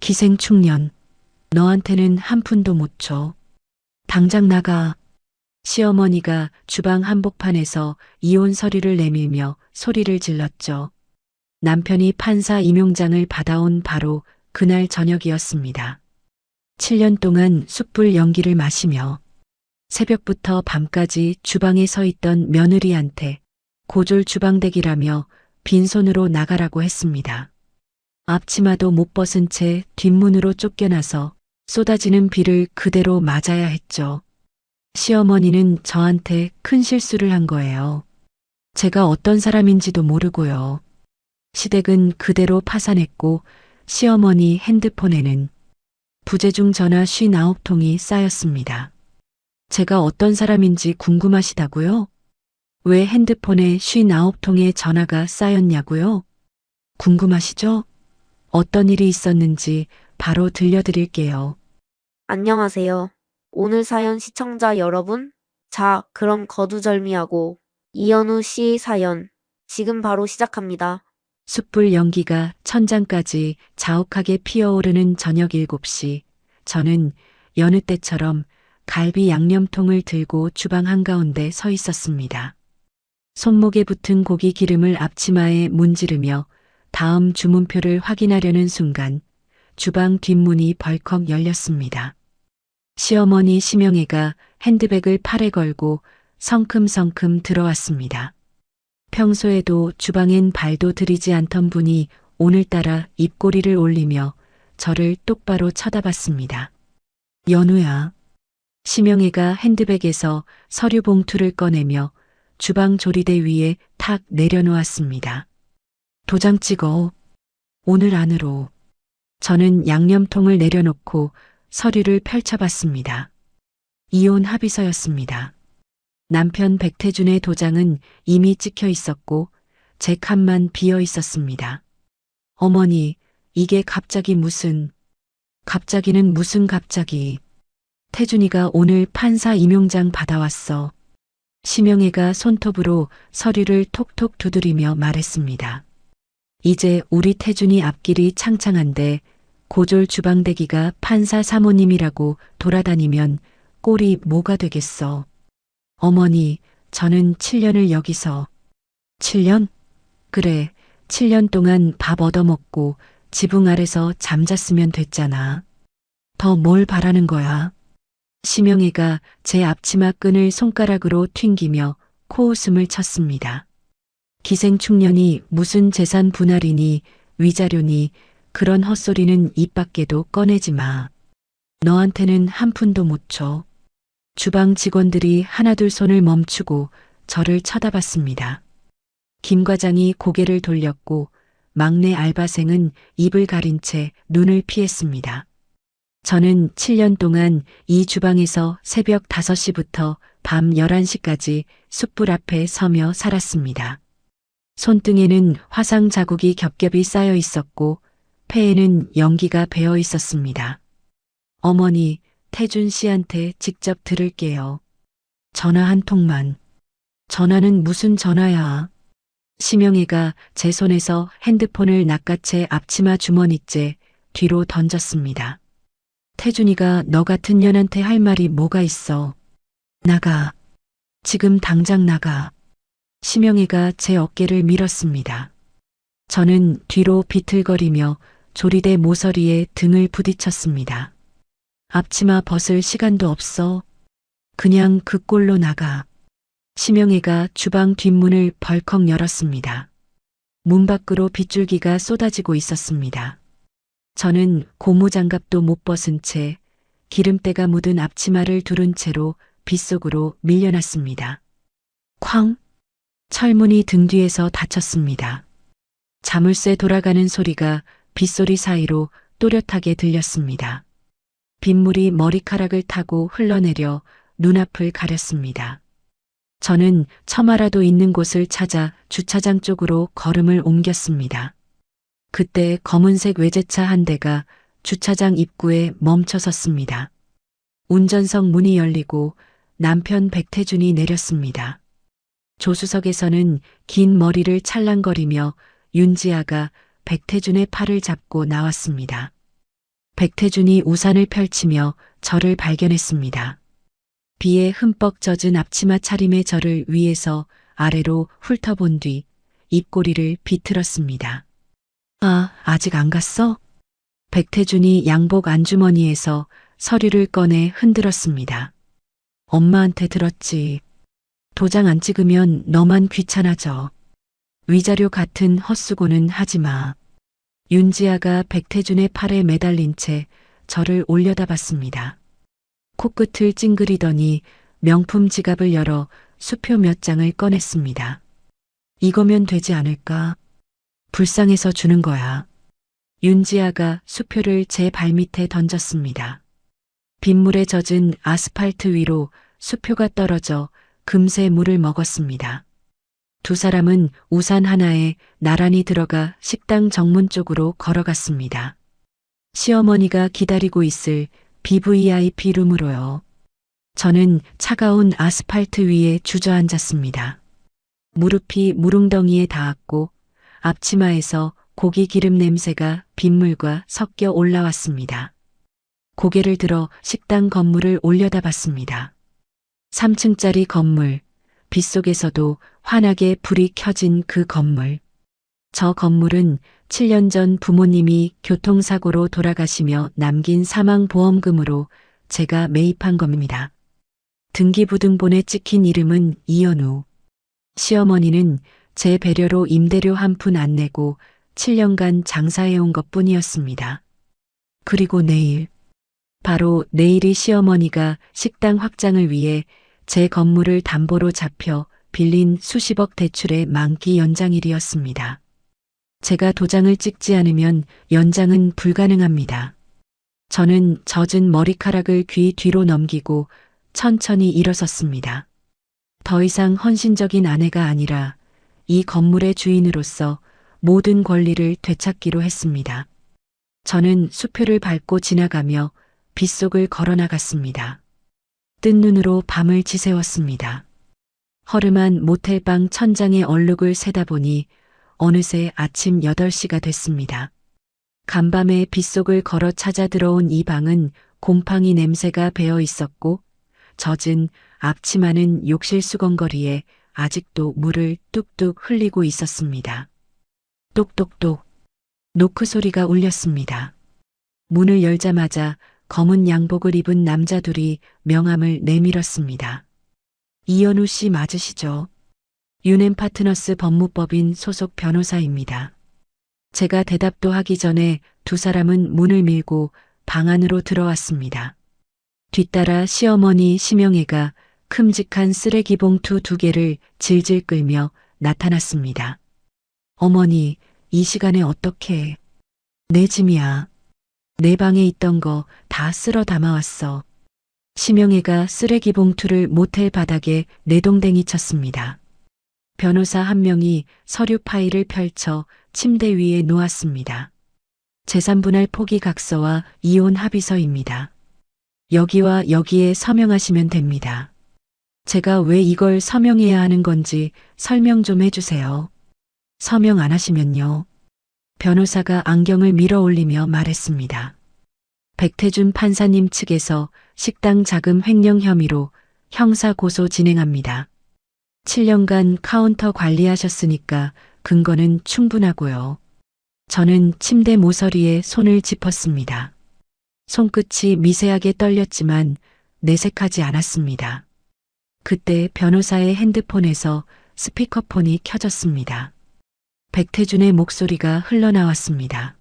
기생충년. 너한테는 한 푼도 못 줘. 당장 나가. 시어머니가 주방 한복판에서 이혼 서류를 내밀며 소리를 질렀죠. 남편이 판사 임용장을 받아온 바로 그날 저녁이었습니다. 7년 동안 숯불 연기를 마시며 새벽부터 밤까지 주방에 서 있던 며느리한테 고졸 주방대기라며 빈손으로 나가라고 했습니다. 앞치마도 못 벗은 채 뒷문으로 쫓겨나서 쏟아지는 비를 그대로 맞아야 했죠. 시어머니는 저한테 큰 실수를 한 거예요. 제가 어떤 사람인지도 모르고요. 시댁은 그대로 파산했고 시어머니 핸드폰에는 부재중 전화 59통이 쌓였습니다. 제가 어떤 사람인지 궁금하시다고요? 왜 핸드폰에 59통의 전화가 쌓였냐고요? 궁금하시죠? 어떤 일이 있었는지 바로 들려드릴게요. 안녕하세요. 오늘 사연 시청자 여러분. 자, 그럼 거두절미하고 이현우 씨 사연 지금 바로 시작합니다. 숯불 연기가 천장까지 자욱하게 피어오르는 저녁 7시, 저는 여느 때처럼 갈비 양념통을 들고 주방 한가운데 서 있었습니다. 손목에 붙은 고기 기름을 앞치마에 문지르며 다음 주문표를 확인하려는 순간 주방 뒷문이 벌컥 열렸습니다. 시어머니 심영애가 핸드백을 팔에 걸고 성큼성큼 들어왔습니다. 평소에도 주방엔 발도 들이지 않던 분이 오늘따라 입꼬리를 올리며 저를 똑바로 쳐다봤습니다. 연우야. 심영애가 핸드백에서 서류 봉투를 꺼내며 주방 조리대 위에 탁 내려놓았습니다. 도장 찍어. 오늘 안으로. 저는 양념통을 내려놓고 서류를 펼쳐봤습니다. 이혼 합의서였습니다. 남편 백태준의 도장은 이미 찍혀 있었고 제 칸만 비어 있었습니다. 어머니, 이게 갑자기 무슨... 갑자기는 무슨 갑자기... 태준이가 오늘 판사 임용장 받아왔어. 심영애가 손톱으로 서류를 톡톡 두드리며 말했습니다. 이제 우리 태준이 앞길이 창창한데 고졸 주방대기가 판사 사모님이라고 돌아다니면 꼴이 뭐가 되겠어. 어머니, 저는 7년을 여기서... 7년? 그래, 7년 동안 밥 얻어먹고 지붕 아래서 잠잤으면 됐잖아. 더 뭘 바라는 거야? 심영애가 제 앞치마 끈을 손가락으로 튕기며 코웃음을 쳤습니다. 기생충년이 무슨 재산 분할이니 위자료니 그런 헛소리는 입 밖에도 꺼내지 마. 너한테는 한 푼도 못 줘. 주방 직원들이 하나둘 손을 멈추고 저를 쳐다봤습니다. 김 과장이 고개를 돌렸고 막내 알바생은 입을 가린 채 눈을 피했습니다. 저는 7년 동안 이 주방에서 새벽 5시부터 밤 11시까지 숯불 앞에 서며 살았습니다. 손등에는 화상 자국이 겹겹이 쌓여 있었고 폐에는 연기가 배어 있었습니다. 어머니, 태준 씨한테 직접 들을게요. 전화 한 통만. 전화는 무슨 전화야? 심영애가 제 손에서 핸드폰을 낚아채 앞치마 주머니째 뒤로 던졌습니다. 태준이가 너 같은 년한테 할 말이 뭐가 있어. 나가. 지금 당장 나가. 심영애가 제 어깨를 밀었습니다. 저는 뒤로 비틀거리며 조리대 모서리에 등을 부딪혔습니다. 앞치마 벗을 시간도 없어. 그냥 그 꼴로 나가. 심영애가 주방 뒷문을 벌컥 열었습니다. 문 밖으로 빗줄기가 쏟아지고 있었습니다. 저는 고무장갑도 못 벗은 채 기름때가 묻은 앞치마를 두른 채로 빗속으로 밀려났습니다. 쾅! 철문이 등 뒤에서 닫혔습니다. 자물쇠 돌아가는 소리가 빗소리 사이로 또렷하게 들렸습니다. 빗물이 머리카락을 타고 흘러내려 눈앞을 가렸습니다. 저는 처마라도 있는 곳을 찾아 주차장 쪽으로 걸음을 옮겼습니다. 그때 검은색 외제차 한 대가 주차장 입구에 멈춰 섰습니다. 운전석 문이 열리고 남편 백태준이 내렸습니다. 조수석에서는 긴 머리를 찰랑거리며 윤지아가 백태준의 팔을 잡고 나왔습니다. 백태준이 우산을 펼치며 저를 발견했습니다. 비에 흠뻑 젖은 앞치마 차림의 저를 위에서 아래로 훑어본 뒤 입꼬리를 비틀었습니다. 아, 아직 안 갔어? 백태준이 양복 안주머니에서 서류를 꺼내 흔들었습니다. 엄마한테 들었지. 도장 안 찍으면 너만 귀찮아져. 위자료 같은 헛수고는 하지 마. 윤지아가 백태준의 팔에 매달린 채 저를 올려다봤습니다. 코끝을 찡그리더니 명품 지갑을 열어 수표 몇 장을 꺼냈습니다. 이거면 되지 않을까? 불쌍해서 주는 거야. 윤지아가 수표를 제 발밑에 던졌습니다. 빗물에 젖은 아스팔트 위로 수표가 떨어져 금세 물을 먹었습니다. 두 사람은 우산 하나에 나란히 들어가 식당 정문 쪽으로 걸어갔습니다. 시어머니가 기다리고 있을 BVIP 룸으로요. 저는 차가운 아스팔트 위에 주저앉았습니다. 무릎이 무릉덩이에 닿았고 앞치마에서 고기 기름 냄새가 빗물과 섞여 올라왔습니다. 고개를 들어 식당 건물을 올려다봤습니다. 3층짜리 건물, 빗속에서도 환하게 불이 켜진 그 건물. 저 건물은 7년 전 부모님이 교통사고로 돌아가시며 남긴 사망보험금으로 제가 매입한 겁니다. 등기부등본에 찍힌 이름은 이연우. 시어머니는 제 배려로 임대료 한 푼 안 내고 7년간 장사해온 것뿐이었습니다. 그리고 내일, 바로 내일이 시어머니가 식당 확장을 위해 제 건물을 담보로 잡혀 빌린 수십억 대출의 만기 연장일이었습니다. 제가 도장을 찍지 않으면 연장은 불가능합니다. 저는 젖은 머리카락을 귀 뒤로 넘기고 천천히 일어섰습니다. 더 이상 헌신적인 아내가 아니라 이 건물의 주인으로서 모든 권리를 되찾기로 했습니다. 저는 수표를 밟고 지나가며 빗속을 걸어나갔습니다. 뜬 눈으로 밤을 지새웠습니다. 허름한 모텔방 천장의 얼룩을 세다 보니 어느새 아침 8시가 됐습니다. 간밤에 빗속을 걸어 찾아 들어온 이 방은 곰팡이 냄새가 배어 있었고 젖은 앞치마는 욕실 수건거리에 아직도 물을 뚝뚝 흘리고 있었습니다. 똑똑똑 노크 소리가 울렸습니다. 문을 열자마자 검은 양복을 입은 남자 둘이 명함을 내밀었습니다. 이연우 씨 맞으시죠? 윤앤파트너스 법무법인 소속 변호사입니다. 제가 대답도 하기 전에 두 사람은 문을 밀고 방 안으로 들어왔습니다. 뒤따라 시어머니 심영애가 큼직한 쓰레기 봉투 2개를 질질 끌며 나타났습니다. 어머니, 이 시간에 어떻게? 내 짐이야. 내 방에 있던 거 다 쓸어 담아왔어. 심영애가 쓰레기 봉투를 모텔 바닥에 내동댕이 쳤습니다. 변호사 한 명이 서류 파일을 펼쳐 침대 위에 놓았습니다. 재산분할 포기각서와 이혼 합의서입니다. 여기와 여기에 서명하시면 됩니다. 제가 왜 이걸 서명해야 하는 건지 설명 좀 해주세요. 서명 안 하시면요. 변호사가 안경을 밀어 올리며 말했습니다. 백태준 판사님 측에서 식당 자금 횡령 혐의로 형사 고소 진행합니다. 7년간 카운터 관리하셨으니까 근거는 충분하고요. 저는 침대 모서리에 손을 짚었습니다. 손끝이 미세하게 떨렸지만 내색하지 않았습니다. 그때 변호사의 핸드폰에서 스피커폰이 켜졌습니다. 백태준의 목소리가 흘러나왔습니다.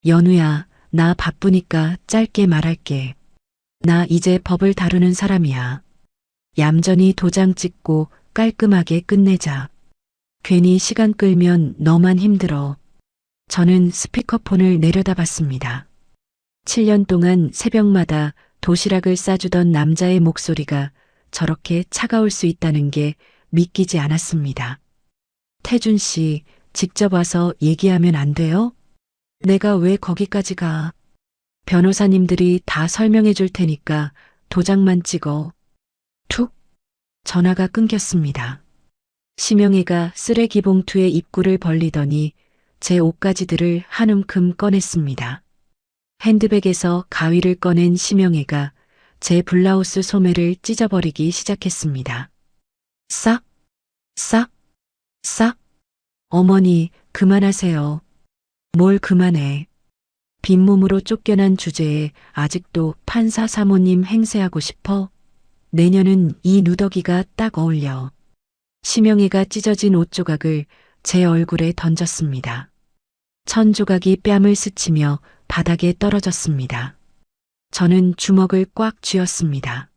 연우야, 나 바쁘니까 짧게 말할게. 나 이제 법을 다루는 사람이야. 얌전히 도장 찍고 깔끔하게 끝내자. 괜히 시간 끌면 너만 힘들어. 저는 스피커폰을 내려다봤습니다. 7년 동안 새벽마다 도시락을 싸주던 남자의 목소리가 저렇게 차가울 수 있다는 게 믿기지 않았습니다. 태준 씨, 직접 와서 얘기하면 안 돼요? 내가 왜 거기까지 가? 변호사님들이 다 설명해 줄 테니까 도장만 찍어. 툭! 전화가 끊겼습니다. 심영애가 쓰레기 봉투에 입구를 벌리더니 제 옷가지들을 한 움큼 꺼냈습니다. 핸드백에서 가위를 꺼낸 심영애가 제 블라우스 소매를 찢어버리기 시작했습니다. 싹, 싹, 싹. 어머니, 그만하세요. 뭘 그만해. 빈몸으로 쫓겨난 주제에 아직도 판사 사모님 행세하고 싶어? 내년은 이 누더기가 딱 어울려. 심영애가 찢어진 옷 조각을 제 얼굴에 던졌습니다. 천 조각이 뺨을 스치며 바닥에 떨어졌습니다. 저는 주먹을 꽉 쥐었습니다.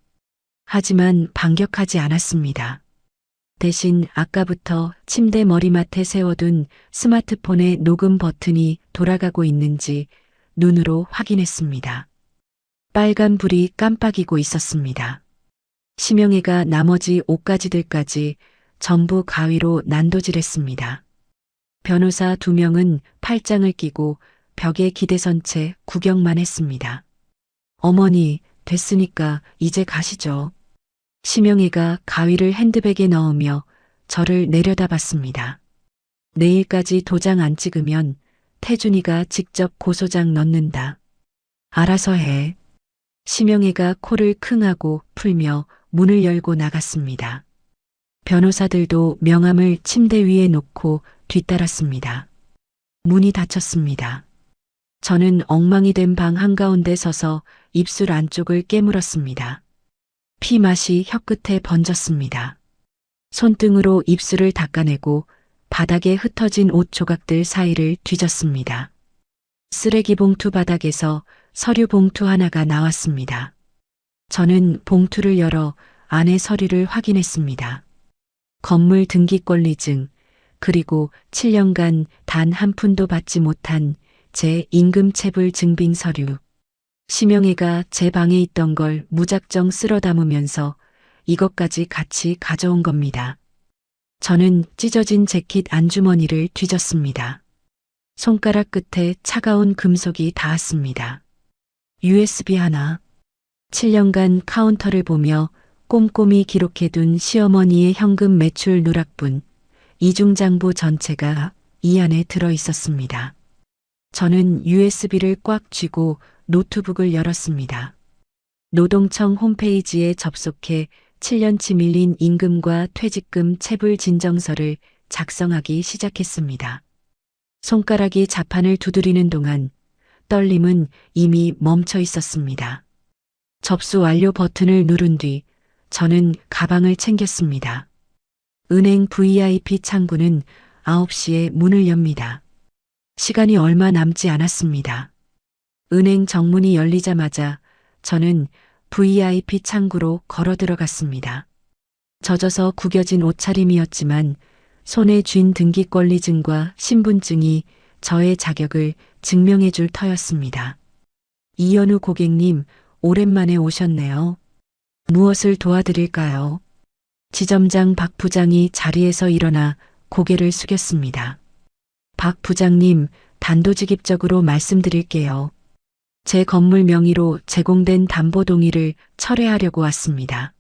하지만 반격하지 않았습니다. 대신 아까부터 침대 머리맡에 세워둔 스마트폰의 녹음 버튼이 돌아가고 있는지 눈으로 확인했습니다. 빨간 불이 깜빡이고 있었습니다. 심영애가 나머지 옷가지들까지 전부 가위로 난도질했습니다. 변호사 2명은 팔짱을 끼고 벽에 기대선 채 구경만 했습니다. 어머니, 됐으니까 이제 가시죠. 심영애가 가위를 핸드백에 넣으며 저를 내려다봤습니다. 내일까지 도장 안 찍으면 태준이가 직접 고소장 넣는다. 알아서 해. 심영애가 코를 킁하고 풀며 문을 열고 나갔습니다. 변호사들도 명함을 침대 위에 놓고 뒤따랐습니다. 문이 닫혔습니다. 저는 엉망이 된 방 한가운데 서서 입술 안쪽을 깨물었습니다. 피맛이 혀끝에 번졌습니다. 손등으로 입술을 닦아내고 바닥에 흩어진 옷 조각들 사이를 뒤졌습니다. 쓰레기 봉투 바닥에서 서류 봉투 하나가 나왔습니다. 저는 봉투를 열어 안의 서류를 확인했습니다. 건물 등기권리증, 그리고 7년간 단 한 푼도 받지 못한 제 임금체불 증빙 서류. 심영애가 제 방에 있던 걸 무작정 쓸어 담으면서 이것까지 같이 가져온 겁니다. 저는 찢어진 재킷 안주머니를 뒤졌습니다. 손가락 끝에 차가운 금속이 닿았습니다. USB 하나. 7년간 카운터를 보며 꼼꼼히 기록해둔 시어머니의 현금 매출 누락분, 이중장부 전체가 이 안에 들어 있었습니다. 저는 USB를 꽉 쥐고 노트북을 열었습니다. 노동청 홈페이지에 접속해 7년치 밀린 임금과 퇴직금 체불 진정서를 작성하기 시작했습니다. 손가락이 자판을 두드리는 동안 떨림은 이미 멈춰 있었습니다. 접수 완료 버튼을 누른 뒤 저는 가방을 챙겼습니다. 은행 VIP 창구는 9시에 문을 엽니다. 시간이 얼마 남지 않았습니다. 은행 정문이 열리자마자 저는 VIP 창구로 걸어 들어갔습니다. 젖어서 구겨진 옷차림이었지만 손에 쥔 등기권리증과 신분증이 저의 자격을 증명해 줄 터였습니다. 이현우 고객님, 오랜만에 오셨네요. 무엇을 도와드릴까요? 지점장 박 부장이 자리에서 일어나 고개를 숙였습니다. 박 부장님, 단도직입적으로 말씀드릴게요. 제 건물 명의로 제공된 담보 동의를 철회하려고 왔습니다.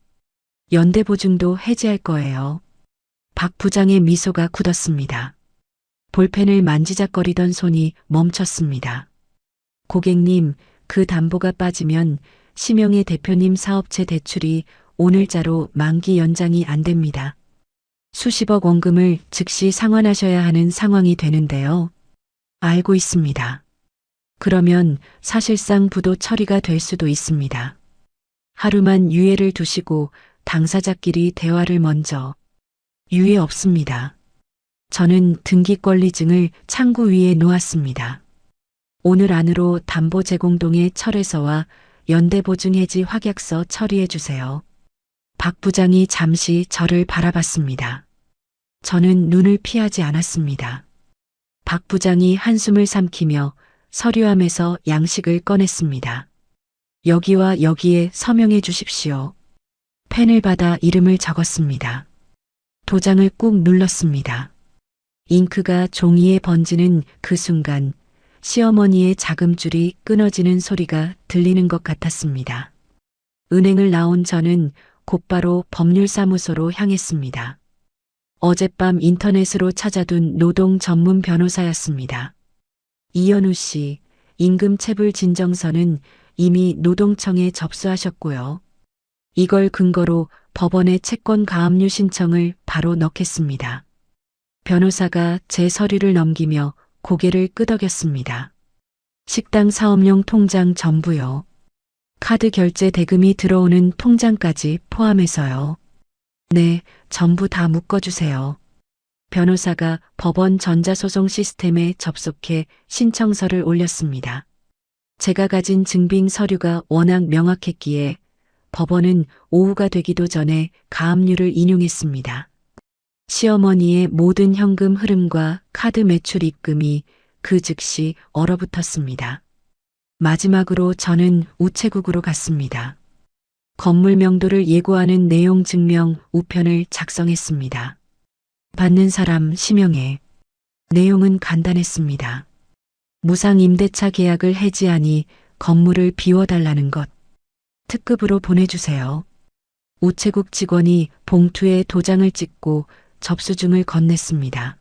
연대보증도 해지할 거예요. 박 부장의 미소가 굳었습니다. 볼펜을 만지작거리던 손이 멈췄습니다. 고객님, 그 담보가 빠지면 심영애 대표님 사업체 대출이 오늘자로 만기 연장이 안 됩니다. 수십억 원금을 즉시 상환하셔야 하는 상황이 되는데요. 알고 있습니다. 그러면 사실상 부도 처리가 될 수도 있습니다. 하루만 유예를 두시고 당사자끼리 대화를 먼저. 유예 없습니다. 저는 등기권리증을 창구 위에 놓았습니다. 오늘 안으로 담보 제공동의 철회서와 연대보증 해지 확약서 처리해 주세요. 박 부장이 잠시 저를 바라봤습니다. 저는 눈을 피하지 않았습니다. 박 부장이 한숨을 삼키며 서류함에서 양식을 꺼냈습니다. 여기와 여기에 서명해 주십시오. 펜을 받아 이름을 적었습니다. 도장을 꾹 눌렀습니다. 잉크가 종이에 번지는 그 순간 시어머니의 자금줄이 끊어지는 소리가 들리는 것 같았습니다. 은행을 나온 저는 곧바로 법률사무소로 향했습니다. 어젯밤 인터넷으로 찾아둔 노동 전문 변호사였습니다. 이현우 씨, 임금체불 진정서는 이미 노동청에 접수하셨고요. 이걸 근거로 법원에 채권 가압류 신청을 바로 넣겠습니다. 변호사가 제 서류를 넘기며 고개를 끄덕였습니다. 식당 사업용 통장 전부요. 카드 결제 대금이 들어오는 통장까지 포함해서요. 네, 전부 다 묶어주세요. 변호사가 법원 전자소송 시스템에 접속해 신청서를 올렸습니다. 제가 가진 증빙 서류가 워낙 명확했기에 법원은 오후가 되기도 전에 가압류를 인용했습니다. 시어머니의 모든 현금 흐름과 카드 매출 입금이 그 즉시 얼어붙었습니다. 마지막으로 저는 우체국으로 갔습니다. 건물 명도를 예고하는 내용 증명 우편을 작성했습니다. 받는 사람 심영애. 내용은 간단했습니다. 무상 임대차 계약을 해지하니 건물을 비워달라는 것. 특급으로 보내주세요. 우체국 직원이 봉투에 도장을 찍고 접수증을 건넸습니다.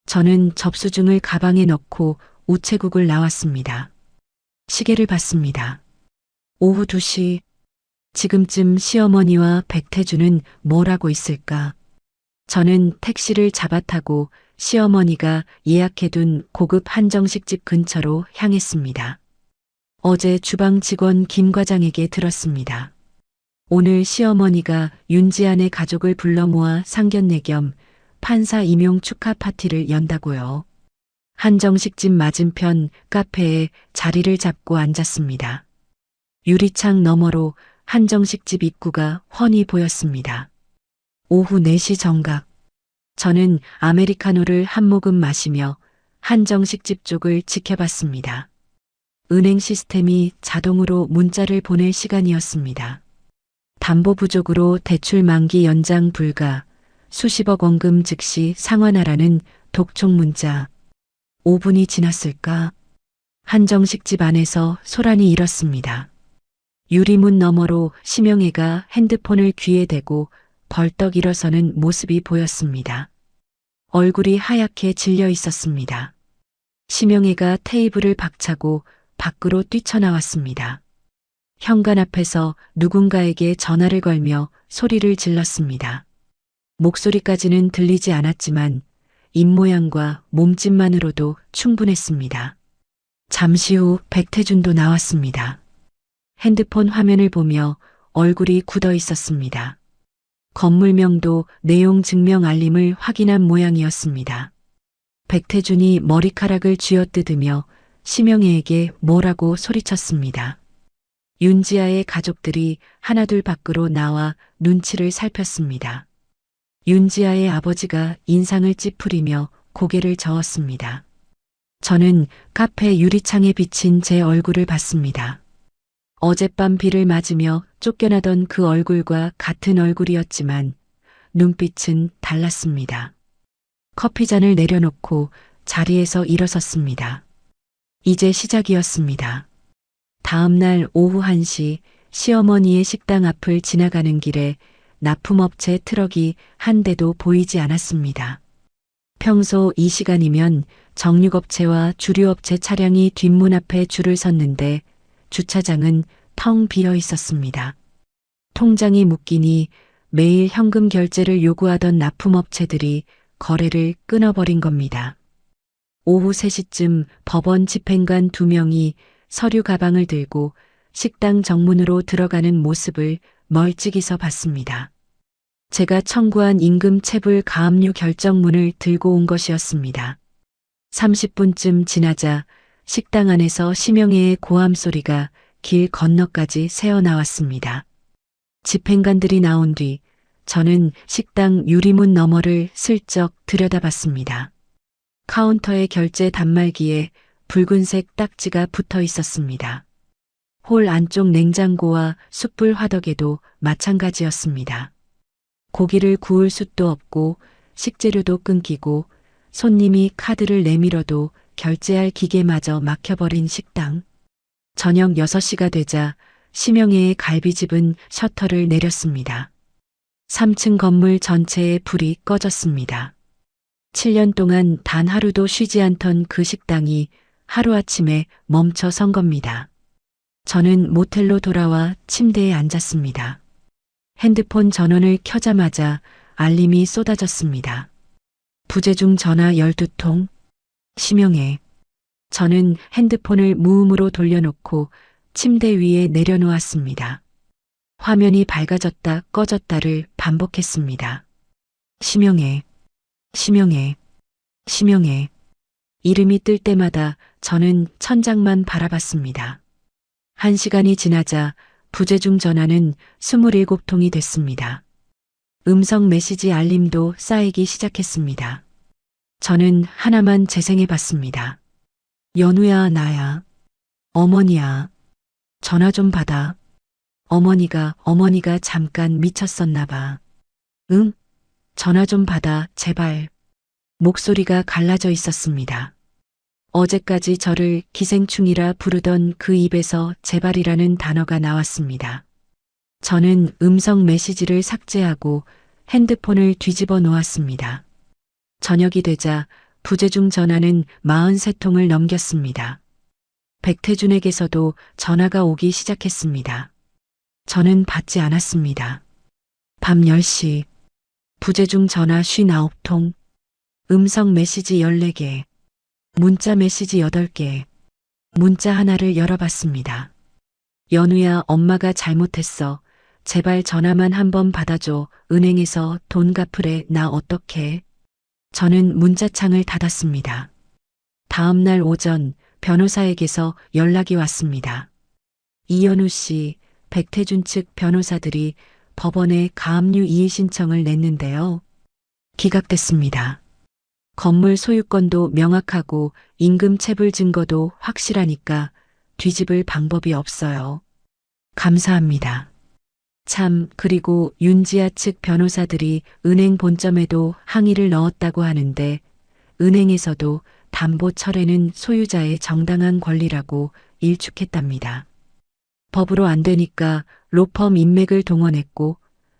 저는 접수증을 가방에 넣고 우체국을 나왔습니다. 시계를 봤습니다. 오후 2시. 지금쯤 시어머니와 백태주는 뭘 하고 있을까? 저는 택시를 잡아 타고 시어머니가 예약해둔 고급 한정식집 근처로 향했습니다. 어제 주방 직원 김 과장에게 들었습니다. 오늘 시어머니가 윤지안의 가족을 불러 모아 상견례 겸 판사 임용 축하 파티를 연다고요. 한정식집 맞은편 카페에 자리를 잡고 앉았습니다. 유리창 너머로 한정식집 입구가 훤히 보였습니다. 오후 4시 정각. 저는 아메리카노를 한 모금 마시며 한정식집 쪽을 지켜봤습니다. 은행 시스템이 자동으로 문자를 보낼 시간이었습니다. 담보 부족으로 대출 만기 연장 불가, 수십억 원금 즉시 상환하라는 독촉 문자. 5분이 지났을까? 한정식집 안에서 소란이 일었습니다. 유리문 너머로 심영애가 핸드폰을 귀에 대고 벌떡 일어서는 모습이 보였습니다. 얼굴이 하얗게 질려 있었습니다. 심영애가 테이블을 박차고 밖으로 뛰쳐나왔습니다. 현관 앞에서 누군가에게 전화를 걸며 소리를 질렀습니다. 목소리까지는 들리지 않았지만 입모양과 몸짓만으로도 충분했습니다. 잠시 후 백태준도 나왔습니다. 핸드폰 화면을 보며 얼굴이 굳어 있었습니다. 건물명도 내용 증명 알림을 확인한 모양이었습니다. 백태준이 머리카락을 쥐어뜯으며 심영애에게 뭐라고 소리쳤습니다. 윤지아의 가족들이 하나둘 밖으로 나와 눈치를 살폈습니다. 윤지아의 아버지가 인상을 찌푸리며 고개를 저었습니다. 저는 카페 유리창에 비친 제 얼굴을 봤습니다. 어젯밤 비를 맞으며 쫓겨나던 그 얼굴과 같은 얼굴이었지만 눈빛은 달랐습니다. 커피잔을 내려놓고 자리에서 일어섰습니다. 이제 시작이었습니다. 다음 날 오후 1시 시어머니의 식당 앞을 지나가는 길에 납품업체 트럭이 한 대도 보이지 않았습니다. 평소 이 시간이면 정육업체와 주류업체 차량이 뒷문 앞에 줄을 섰는데 주차장은 텅 비어 있었습니다. 통장이 묶이니 매일 현금 결제를 요구하던 납품업체들이 거래를 끊어버린 겁니다. 오후 3시쯤 법원 집행관 2명이 서류 가방을 들고 식당 정문으로 들어가는 모습을 멀찍이서 봤습니다. 제가 청구한 임금 체불 가압류 결정문을 들고 온 것이었습니다. 30분쯤 지나자 식당 안에서 심영애의 고함 소리가 길 건너까지 새어나왔습니다. 집행관들이 나온 뒤 저는 식당 유리문 너머를 슬쩍 들여다봤습니다. 카운터의 결제 단말기에 붉은색 딱지가 붙어 있었습니다. 홀 안쪽 냉장고와 숯불 화덕에도 마찬가지였습니다. 고기를 구울 숯도 없고 식재료도 끊기고 손님이 카드를 내밀어도 결제할 기계마저 막혀버린 식당. 저녁 6시가 되자 심영애의 갈비집은 셔터를 내렸습니다. 3층 건물 전체에 불이 꺼졌습니다. 7년 동안 단 하루도 쉬지 않던 그 식당이 하루아침에 멈춰 선 겁니다. 저는 모텔로 돌아와 침대에 앉았습니다. 핸드폰 전원을 켜자마자 알림이 쏟아졌습니다. 부재중 전화 12통. 심영애. 저는 핸드폰을 무음으로 돌려놓고 침대 위에 내려놓았습니다. 화면이 밝아졌다 꺼졌다를 반복했습니다. 심영애, 심영애, 심영애. 이름이 뜰 때마다 저는 천장만 바라봤습니다. 1시간이 지나자 부재중 전화는 27통이 됐습니다. 음성 메시지 알림도 쌓이기 시작했습니다. 저는 하나만 재생해 봤습니다. 연우야, 나야. 어머니야. 전화 좀 받아. 어머니가 잠깐 미쳤었나 봐. 응? 전화 좀 받아, 제발. 목소리가 갈라져 있었습니다. 어제까지 저를 기생충이라 부르던 그 입에서 제발이라는 단어가 나왔습니다. 저는 음성 메시지를 삭제하고 핸드폰을 뒤집어 놓았습니다. 저녁이 되자 부재중 전화는 43통을 넘겼습니다. 백태준에게서도 전화가 오기 시작했습니다. 저는 받지 않았습니다. 밤 10시, 부재중 전화 59통, 음성 메시지 14개, 문자 메시지 8개, 문자 하나를 열어봤습니다. 연우야, 엄마가 잘못했어. 제발 전화만 한번 받아줘. 은행에서 돈 갚으래. 나 어떡해? 저는 문자창을 닫았습니다. 다음 날 오전 변호사에게서 연락이 왔습니다. 이연우 씨, 백태준 측 변호사들이 법원에 가압류 이의 신청을 냈는데요. 기각됐습니다. 건물 소유권도 명확하고 임금 체불 증거도 확실하니까 뒤집을 방법이 없어요. 감사합니다. 참, 그리고 윤지아 측 변호사들이 은행 본점에도 항의를 넣었다고 하는데 은행에서도 담보 철회는 소유자의 정당한 권리라고 일축했답니다. 법으로 안 되니까 로펌 인맥을 동원했고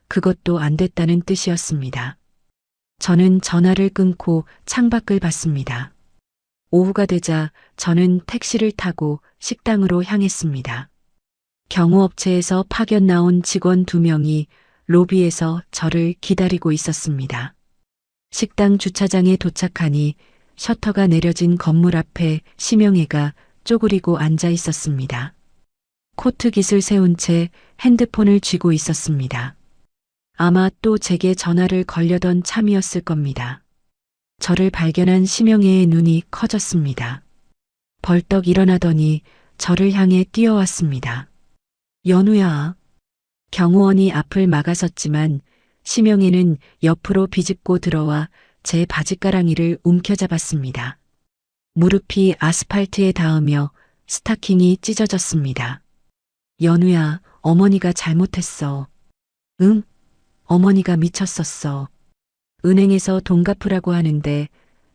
그것도 안 됐다는 뜻이었습니다. 저는 전화를 끊고 창밖을 봤습니다. 오후가 되자 저는 택시를 타고 식당으로 향했습니다. 경호업체에서 파견 나온 직원 2명이 로비에서 저를 기다리고 있었습니다. 식당 주차장에 도착하니 셔터가 내려진 건물 앞에 심영애가 쪼그리고 앉아 있었습니다. 코트 깃을 세운 채 핸드폰을 쥐고 있었습니다. 아마 또 제게 전화를 걸려던 참이었을 겁니다. 저를 발견한 심영애의 눈이 커졌습니다. 벌떡 일어나더니 저를 향해 뛰어왔습니다. 연우야. 경호원이 앞을 막아섰지만 심영애는 옆으로 비집고 들어와 제 바지가랑이를 움켜잡았습니다. 무릎이 아스팔트에 닿으며 스타킹이 찢어졌습니다. 연우야, 어머니가 잘못했어. 응? 어머니가 미쳤었어. 은행에서 돈 갚으라고 하는데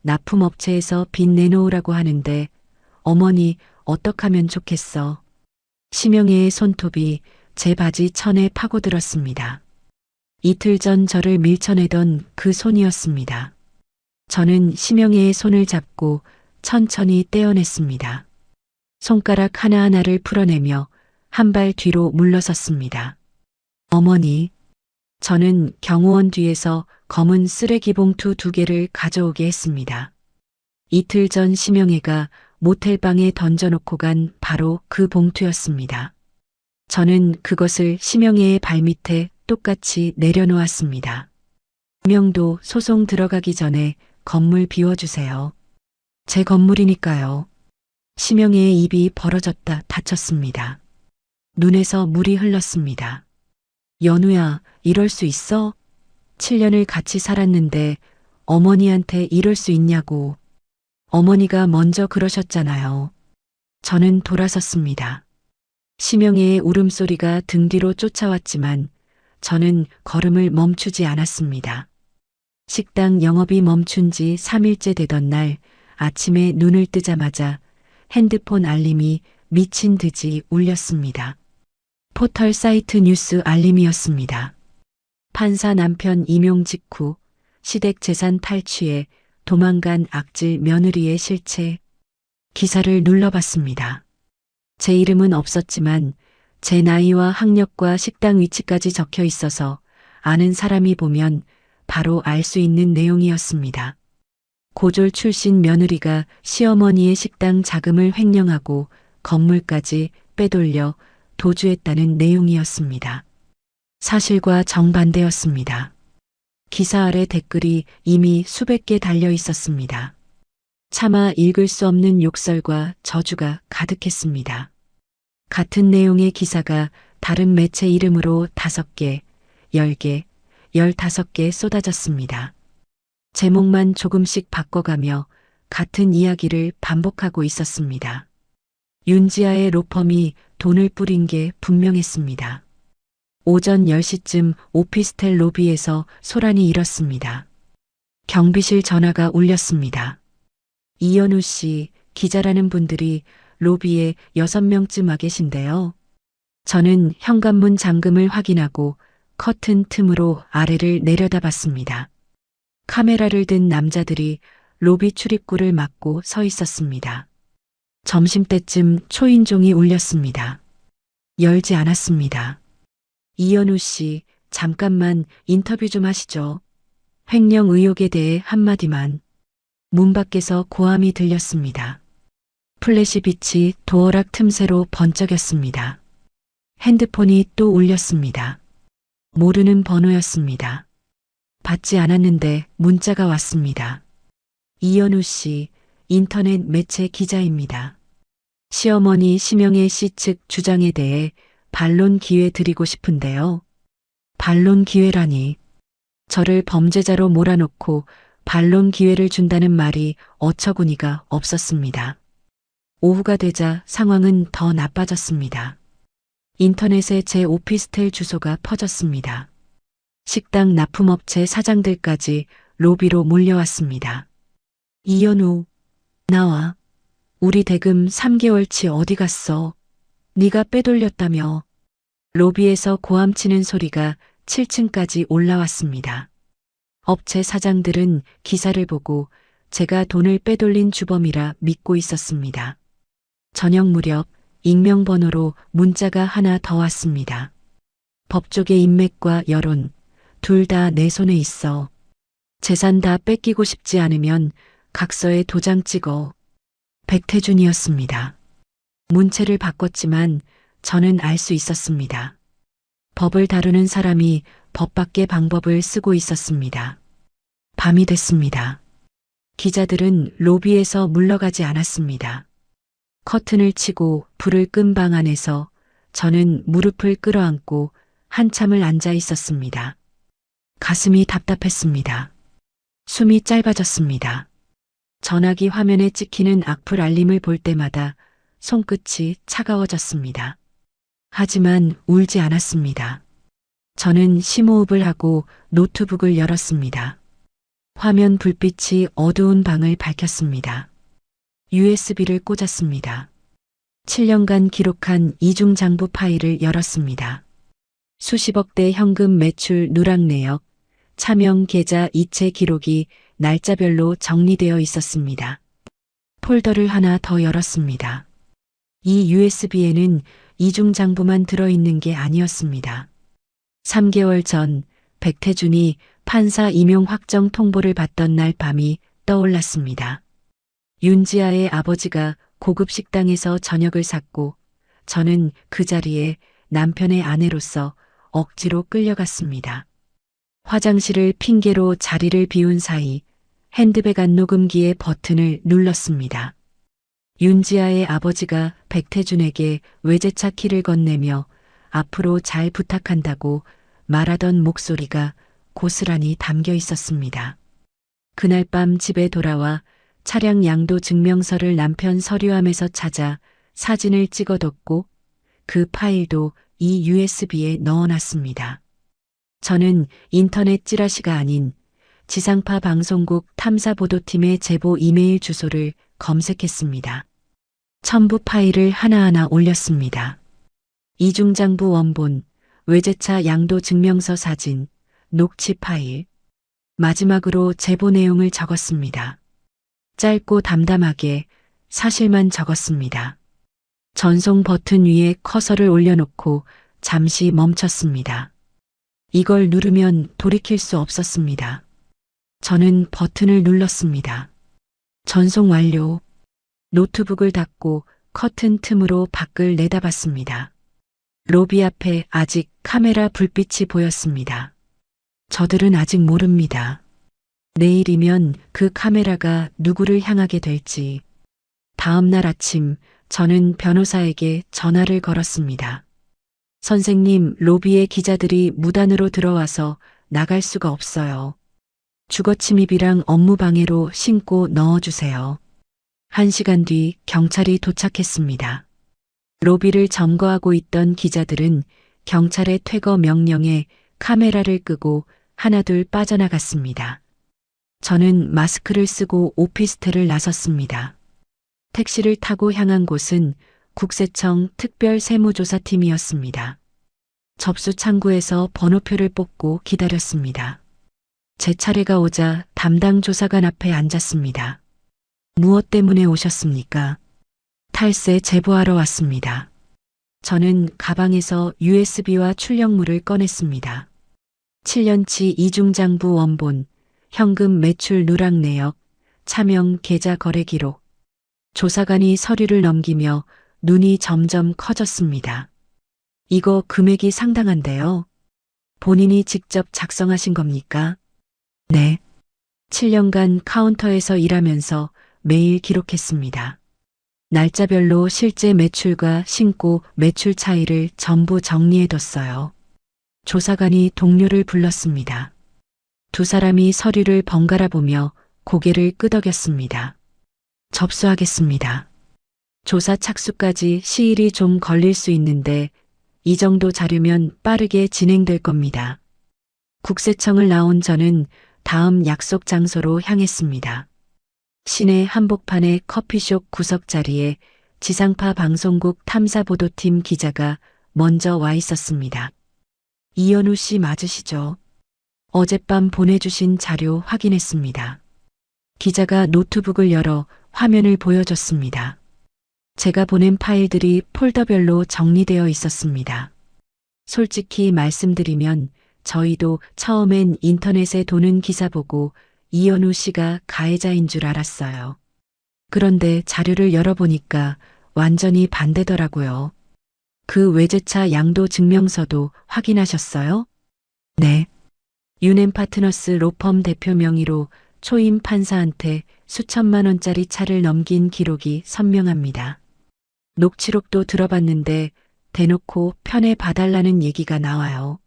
납품업체에서 빚 내놓으라고 하는데 어머니 어떡하면 좋겠어. 심영애의 손톱이 제 바지 천에 파고들었습니다. 이틀 전 저를 밀쳐내던 그 손이었습니다. 저는 심영애의 손을 잡고 천천히 떼어냈습니다. 손가락 하나하나를 풀어내며 한 발 뒤로 물러섰습니다. 어머니, 저는 경호원 뒤에서 검은 쓰레기 봉투 2개를 가져오게 했습니다. 이틀 전 심영애가 모텔방에 던져놓고 간 바로 그 봉투였습니다. 저는 그것을 심영애의 발밑에 똑같이 내려놓았습니다. 명도 소송 들어가기 전에 건물 비워주세요. 제 건물이니까요. 심영애의 입이 벌어졌다 닫혔습니다. 눈에서 물이 흘렀습니다. 연우야, 이럴 수 있어? 7년을 같이 살았는데 어머니한테 이럴 수 있냐고. 어머니가 먼저 그러셨잖아요. 저는 돌아섰습니다. 심영애의 울음소리가 등 뒤로 쫓아왔지만 저는 걸음을 멈추지 않았습니다. 식당 영업이 멈춘 지 3일째 되던 날 아침에 눈을 뜨자마자 핸드폰 알림이 미친 듯이 울렸습니다. 포털 사이트 뉴스 알림이었습니다. 판사 남편 임용 직후 시댁 재산 탈취에 도망간 악질 며느리의 실체. 기사를 눌러봤습니다. 제 이름은 없었지만 제 나이와 학력과 식당 위치까지 적혀 있어서 아는 사람이 보면 바로 알 수 있는 내용이었습니다. 고졸 출신 며느리가 시어머니의 식당 자금을 횡령하고 건물까지 빼돌려 도주했다는 내용이었습니다. 사실과 정반대였습니다. 기사 아래 댓글이 이미 수백 개 달려 있었습니다. 차마 읽을 수 없는 욕설과 저주가 가득했습니다. 같은 내용의 기사가 다른 매체 이름으로 5개, 10개, 15개 쏟아졌습니다. 제목만 조금씩 바꿔가며 같은 이야기를 반복하고 있었습니다. 윤지아의 로펌이 돈을 뿌린 게 분명했습니다. 오전 10시쯤 오피스텔 로비에서 소란이 일었습니다. 경비실 전화가 울렸습니다. 이현우 씨, 기자라는 분들이 로비에 6명쯤 와 계신데요. 저는 현관문 잠금을 확인하고 커튼 틈으로 아래를 내려다봤습니다. 카메라를 든 남자들이 로비 출입구를 막고 서 있었습니다. 점심때쯤 초인종이 울렸습니다. 열지 않았습니다. 이현우 씨, 잠깐만 인터뷰 좀 하시죠. 횡령 의혹에 대해 한마디만. 문 밖에서 고함이 들렸습니다. 플래시 빛이 도어락 틈새로 번쩍였습니다. 핸드폰이 또 울렸습니다. 모르는 번호였습니다. 받지 않았는데 문자가 왔습니다. 이현우 씨, 인터넷 매체 기자입니다. 시어머니 심영애 씨 측 주장에 대해 반론 기회 드리고 싶은데요. 반론 기회라니. 저를 범죄자로 몰아놓고 반론 기회를 준다는 말이 어처구니가 없었습니다. 오후가 되자 상황은 더 나빠졌습니다. 인터넷에 제 오피스텔 주소가 퍼졌습니다. 식당 납품업체 사장들까지 로비로 몰려왔습니다. 이현우, 나와. 우리 대금 3개월치 어디 갔어? 네가 빼돌렸다며. 로비에서 고함치는 소리가 7층까지 올라왔습니다. 업체 사장들은 기사를 보고 제가 돈을 빼돌린 주범이라 믿고 있었습니다. 저녁 무렵 익명번호로 문자가 하나 더 왔습니다. 법조계 인맥과 여론, 둘 다 내 손에 있어. 재산 다 뺏기고 싶지 않으면 각서에 도장 찍어. 백태준이었습니다. 문체를 바꿨지만 저는 알 수 있었습니다. 법을 다루는 사람이 법 밖의 방법을 쓰고 있었습니다. 밤이 됐습니다. 기자들은 로비에서 물러가지 않았습니다. 커튼을 치고 불을 끈 방 안에서 저는 무릎을 끌어안고 한참을 앉아 있었습니다. 가슴이 답답했습니다. 숨이 짧아졌습니다. 전화기 화면에 찍히는 악플 알림을 볼 때마다 손끝이 차가워졌습니다. 하지만 울지 않았습니다. 저는 심호흡을 하고 노트북을 열었습니다. 화면 불빛이 어두운 방을 밝혔습니다. USB를 꽂았습니다. 7년간 기록한 이중장부 파일을 열었습니다. 수십억 대 현금 매출 누락 내역, 차명 계좌 이체 기록이 날짜별로 정리되어 있었습니다. 폴더를 하나 더 열었습니다. 이 USB에는 이중장부만 들어있는 게 아니었습니다. 3개월 전 백태준이 판사 임용 확정 통보를 받던 날 밤이 떠올랐습니다. 윤지아의 아버지가 고급 식당에서 저녁을 샀고 저는 그 자리에 남편의 아내로서 억지로 끌려갔습니다. 화장실을 핑계로 자리를 비운 사이 핸드백 안 녹음기의 버튼을 눌렀습니다. 윤지아의 아버지가 백태준에게 외제차 키를 건네며 앞으로 잘 부탁한다고 말하던 목소리가 고스란히 담겨 있었습니다. 그날 밤 집에 돌아와 차량 양도 증명서를 남편 서류함에서 찾아 사진을 찍어뒀고 그 파일도 이 USB에 넣어놨습니다. 저는 인터넷 찌라시가 아닌 지상파 방송국 탐사보도팀의 제보 이메일 주소를 검색했습니다. 첨부 파일을 하나하나 올렸습니다. 이중장부 원본, 외제차 양도 증명서 사진, 녹취 파일. 마지막으로 제보 내용을 적었습니다. 짧고 담담하게 사실만 적었습니다. 전송 버튼 위에 커서를 올려놓고 잠시 멈췄습니다. 이걸 누르면 돌이킬 수 없었습니다. 저는 버튼을 눌렀습니다. 전송 완료. 노트북을 닫고 커튼 틈으로 밖을 내다봤습니다. 로비 앞에 아직 카메라 불빛이 보였습니다. 저들은 아직 모릅니다. 내일이면 그 카메라가 누구를 향하게 될지. 다음 날 아침 저는 변호사에게 전화를 걸었습니다. 선생님, 로비에 기자들이 무단으로 들어와서 나갈 수가 없어요. 주거침입이랑 업무방해로 신고 넣어주세요. 1시간 뒤 경찰이 도착했습니다. 로비를 점거하고 있던 기자들은 경찰의 퇴거 명령에 카메라를 끄고 하나둘 빠져나갔습니다. 저는 마스크를 쓰고 오피스텔을 나섰습니다. 택시를 타고 향한 곳은 국세청 특별세무조사팀이었습니다. 접수 창구에서 번호표를 뽑고 기다렸습니다. 제 차례가 오자 담당 조사관 앞에 앉았습니다. 무엇 때문에 오셨습니까? 탈세 제보하러 왔습니다. 저는 가방에서 USB와 출력물을 꺼냈습니다. 7년치 이중장부 원본, 현금 매출 누락 내역, 차명 계좌 거래 기록. 조사관이 서류를 넘기며 눈이 점점 커졌습니다. 이거 금액이 상당한데요. 본인이 직접 작성하신 겁니까? 네. 7년간 카운터에서 일하면서 매일 기록했습니다. 날짜별로 실제 매출과 신고 매출 차이를 전부 정리해뒀어요. 조사관이 동료를 불렀습니다. 두 사람이 서류를 번갈아 보며 고개를 끄덕였습니다. 접수하겠습니다. 조사 착수까지 시일이 좀 걸릴 수 있는데 이 정도 자료면 빠르게 진행될 겁니다. 국세청을 나온 저는 다음 약속 장소로 향했습니다. 시내 한복판의 커피숍 구석 자리에 지상파 방송국 탐사보도팀 기자가 먼저 와 있었습니다. 이현우 씨 맞으시죠? 어젯밤 보내주신 자료 확인했습니다. 기자가 노트북을 열어 화면을 보여줬습니다. 제가 보낸 파일들이 폴더별로 정리되어 있었습니다. 솔직히 말씀드리면 저희도 처음엔 인터넷에 도는 기사 보고 이현우 씨가 가해자인 줄 알았어요. 그런데 자료를 열어보니까 완전히 반대더라고요. 그 외제차 양도 증명서도 확인하셨어요? 네. 유넨파트너스 로펌 대표 명의로 초임 판사한테 수천만 원짜리 차를 넘긴 기록이 선명합니다. 녹취록도 들어봤는데 대놓고 편에 봐달라는 얘기가 나와요.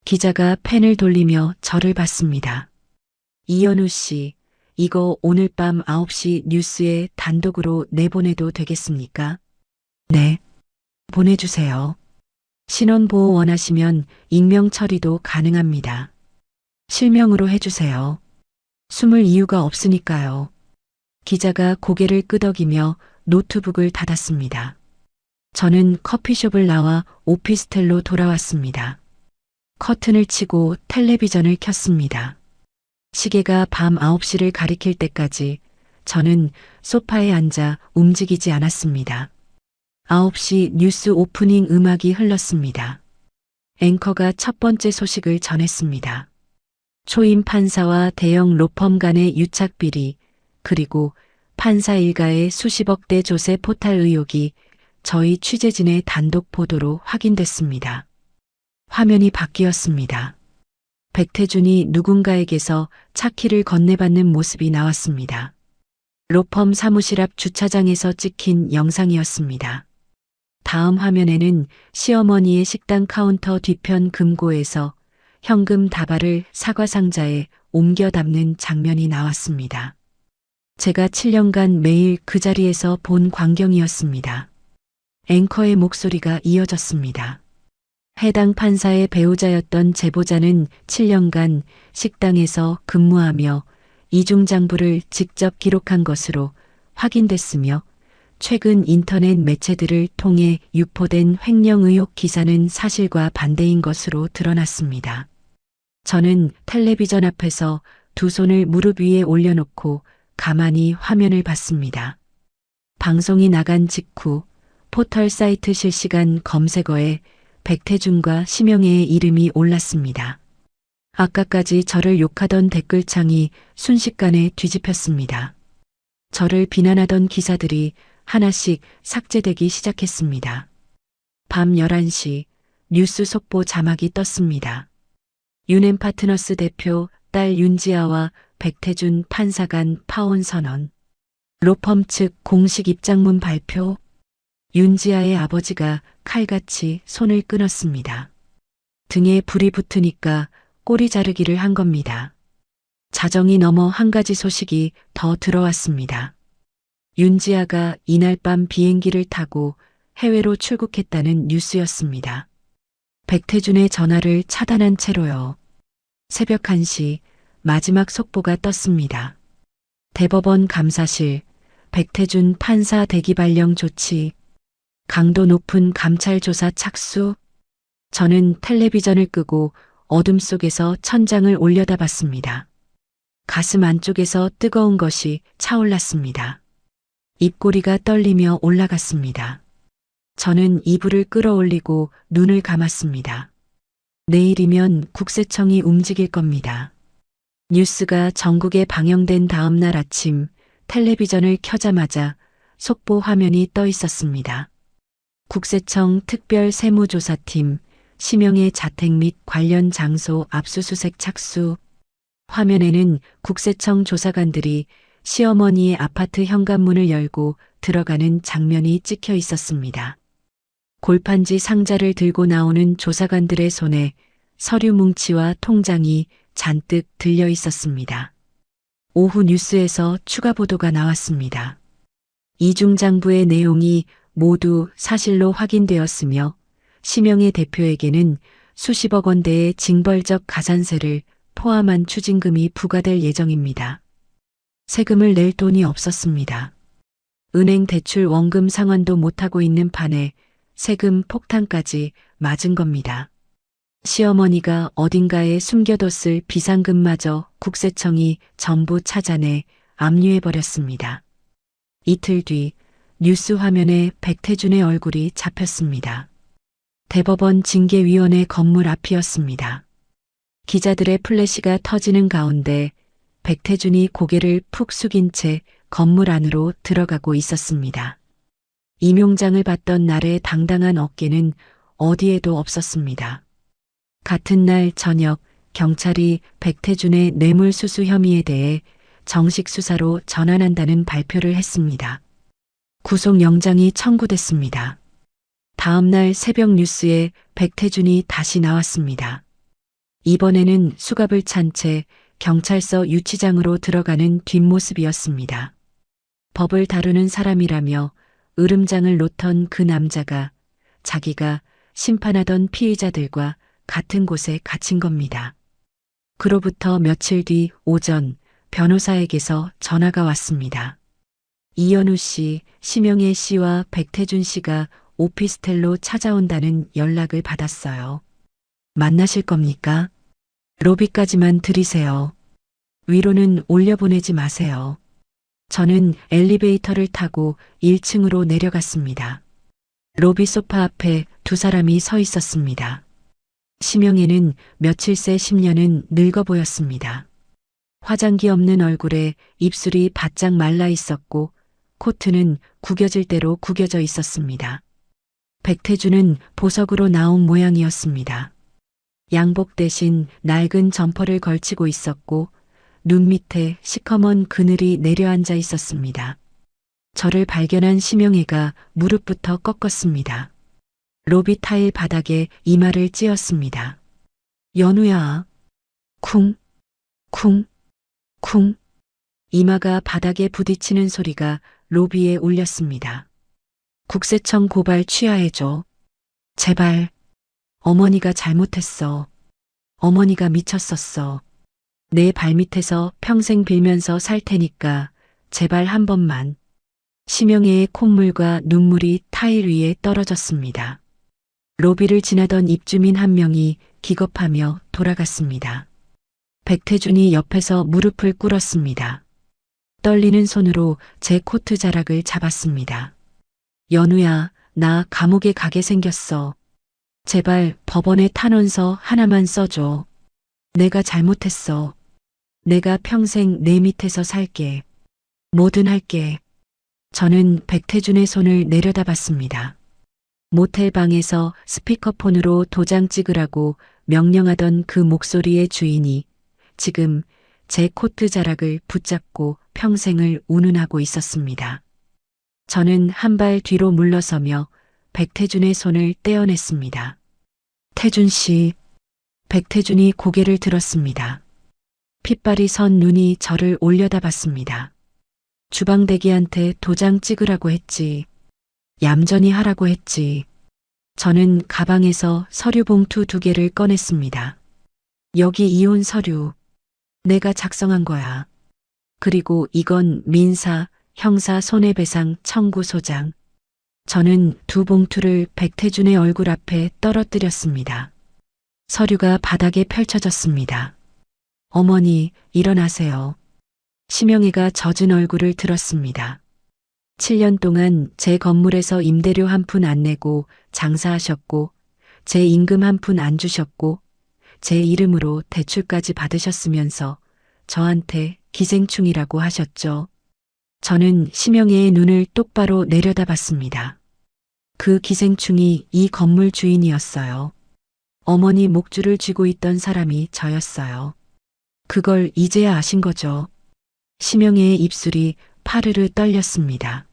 기자가 펜을 돌리며 저를 봤습니다. 이현우 씨, 이거 오늘 밤 9시 뉴스에 단독으로 내보내도 되겠습니까? 네. 보내주세요. 신원보호 원하시면 익명 처리도 가능합니다. 실명으로 해주세요. 숨을 이유가 없으니까요. 기자가 고개를 끄덕이며 노트북을 닫았습니다. 저는 커피숍을 나와 오피스텔로 돌아왔습니다. 커튼을 치고 텔레비전을 켰습니다. 시계가 밤 9시를 가리킬 때까지 저는 소파에 앉아 움직이지 않았습니다. 9시 뉴스 오프닝 음악이 흘렀습니다. 앵커가 첫 번째 소식을 전했습니다. 초임 판사와 대형 로펌 간의 유착 비리, 그리고 판사 일가의 수십억대 조세 포탈 의혹이 저희 취재진의 단독 보도로 확인됐습니다. 화면이 바뀌었습니다. 백태준이 누군가에게서 차키를 건네받는 모습이 나왔습니다. 로펌 사무실 앞 주차장에서 찍힌 영상이었습니다. 다음 화면에는 시어머니의 식당 카운터 뒤편 금고에서 현금 다발을 사과상자에 옮겨 담는 장면이 나왔습니다. 제가 7년간 매일 그 자리에서 본 광경이었습니다. 앵커의 목소리가 이어졌습니다. 해당 판사의 배우자였던 제보자는 7년간 식당에서 근무하며 이중장부를 직접 기록한 것으로 확인됐으며 최근 인터넷 매체들을 통해 유포된 횡령 의혹 기사는 사실과 반대인 것으로 드러났습니다. 저는 텔레비전 앞에서 두 손을 무릎 위에 올려놓고 가만히 화면을 봤습니다. 방송이 나간 직후 포털 사이트 실시간 검색어에 백태준과 심영애의 이름이 올랐습니다. 아까까지 저를 욕하던 댓글창이 순식간에 뒤집혔습니다. 저를 비난하던 기사들이 하나씩 삭제되기 시작했습니다. 밤 11시 뉴스 속보 자막이 떴습니다. 윤앤파트너스 대표 딸 윤지아와 백태준 판사 간 파혼 선언. 로펌 측 공식 입장문 발표. 윤지아의 아버지가 칼같이 손을 끊었습니다. 등에 불이 붙으니까 꼬리 자르기를 한 겁니다. 자정이 넘어 한 가지 소식이 더 들어왔습니다. 윤지아가 이날 밤 비행기를 타고 해외로 출국했다는 뉴스였습니다. 백태준의 전화를 차단한 채로요. 새벽 1시 마지막 속보가 떴습니다. 대법원 감사실, 백태준 판사 대기 발령 조치, 강도 높은 감찰 조사 착수. 저는 텔레비전을 끄고 어둠 속에서 천장을 올려다봤습니다. 가슴 안쪽에서 뜨거운 것이 차올랐습니다. 입꼬리가 떨리며 올라갔습니다. 저는 이불을 끌어올리고 눈을 감았습니다. 내일이면 국세청이 움직일 겁니다. 뉴스가 전국에 방영된 다음 날 아침 텔레비전을 켜자마자 속보 화면이 떠 있었습니다. 국세청 특별세무조사팀 심영애 자택 및 관련 장소 압수수색 착수. 화면에는 국세청 조사관들이 시어머니의 아파트 현관문을 열고 들어가는 장면이 찍혀 있었습니다. 골판지 상자를 들고 나오는 조사관들의 손에 서류 뭉치와 통장이 잔뜩 들려 있었습니다. 오후 뉴스에서 추가 보도가 나왔습니다. 이중장부의 내용이 모두 사실로 확인되었으며 심영애 대표에게는 수십억 원대의 징벌적 가산세를 포함한 추징금이 부과될 예정입니다. 세금을 낼 돈이 없었습니다. 은행 대출 원금 상환도 못하고 있는 판에 세금 폭탄까지 맞은 겁니다. 시어머니가 어딘가에 숨겨뒀을 비상금마저 국세청이 전부 찾아내 압류해버렸습니다. 이틀 뒤 뉴스 화면에 백태준의 얼굴이 잡혔습니다. 대법원 징계위원회 건물 앞이었습니다. 기자들의 플래시가 터지는 가운데 백태준이 고개를 푹 숙인 채 건물 안으로 들어가고 있었습니다. 임용장을 받던 날의 당당한 어깨는 어디에도 없었습니다. 같은 날 저녁 경찰이 백태준의 뇌물수수 혐의에 대해 정식 수사로 전환한다는 발표를 했습니다. 구속영장이 청구됐습니다. 다음 날 새벽 뉴스에 백태준이 다시 나왔습니다. 이번에는 수갑을 찬 채 경찰서 유치장으로 들어가는 뒷모습이었습니다. 법을 다루는 사람이라며 으름장을 놓던 그 남자가 자기가 심판하던 피의자들과 같은 곳에 갇힌 겁니다. 그로부터 며칠 뒤 오전 변호사에게서 전화가 왔습니다. 이현우 씨, 심영애 씨와 백태준 씨가 오피스텔로 찾아온다는 연락을 받았어요. 만나실 겁니까? 로비까지만 들이세요. 위로는 올려보내지 마세요. 저는 엘리베이터를 타고 1층으로 내려갔습니다. 로비 소파 앞에 두 사람이 서 있었습니다. 심영애는 며칠 새 10년은 늙어 보였습니다. 화장기 없는 얼굴에 입술이 바짝 말라 있었고 코트는 구겨질 대로 구겨져 있었습니다. 백태준은 보석으로 나온 모양이었습니다. 양복 대신 낡은 점퍼를 걸치고 있었고 눈 밑에 시커먼 그늘이 내려앉아 있었습니다. 저를 발견한 심영애가 무릎부터 꺾었습니다. 로비 타일 바닥에 이마를 찧었습니다. 연우야. 쿵, 쿵, 쿵. 이마가 바닥에 부딪히는 소리가 로비에 울렸습니다. 국세청 고발 취하해줘. 제발. 어머니가 잘못했어. 어머니가 미쳤었어. 내 발밑에서 평생 빌면서 살 테니까 제발 한 번만. 심영애의 콧물과 눈물이 타일 위에 떨어졌습니다. 로비를 지나던 입주민 한 명이 기겁하며 돌아갔습니다. 백태준이 옆에서 무릎을 꿇었습니다. 떨리는 손으로 제 코트 자락을 잡았습니다. 연우야, 나 감옥에 가게 생겼어. 제발 법원에 탄원서 하나만 써줘. 내가 잘못했어. 내가 평생 내 밑에서 살게. 뭐든 할게. 저는 백태준의 손을 내려다봤습니다. 모텔 방에서 스피커폰으로 도장 찍으라고 명령하던 그 목소리의 주인이 지금 제 코트 자락을 붙잡고 평생을 운운하고 있었습니다. 저는 한 발 뒤로 물러서며 백태준의 손을 떼어냈습니다. 태준 씨. 백태준이 고개를 들었습니다. 핏발이 선 눈이 저를 올려다봤습니다. 주방대기한테 도장 찍으라고 했지. 얌전히 하라고 했지. 저는 가방에서 서류 봉투 2개를 꺼냈습니다. 여기 이혼 서류. 내가 작성한 거야. 그리고 이건 민사, 형사 손해배상 청구 소장. 저는 2 봉투를 백태준의 얼굴 앞에 떨어뜨렸습니다. 서류가 바닥에 펼쳐졌습니다. 어머니, 일어나세요. 심영애가 젖은 얼굴을 들었습니다. 7년 동안 제 건물에서 임대료 한 푼 안 내고 장사하셨고, 제 임금 한 푼 안 주셨고, 제 이름으로 대출까지 받으셨으면서 저한테 기생충이라고 하셨죠. 저는 심영애의 눈을 똑바로 내려다봤습니다. 그 기생충이 이 건물 주인이었어요. 어머니 목줄을 쥐고 있던 사람이 저였어요. 그걸 이제야 아신 거죠. 심영애의 입술이 파르르 떨렸습니다.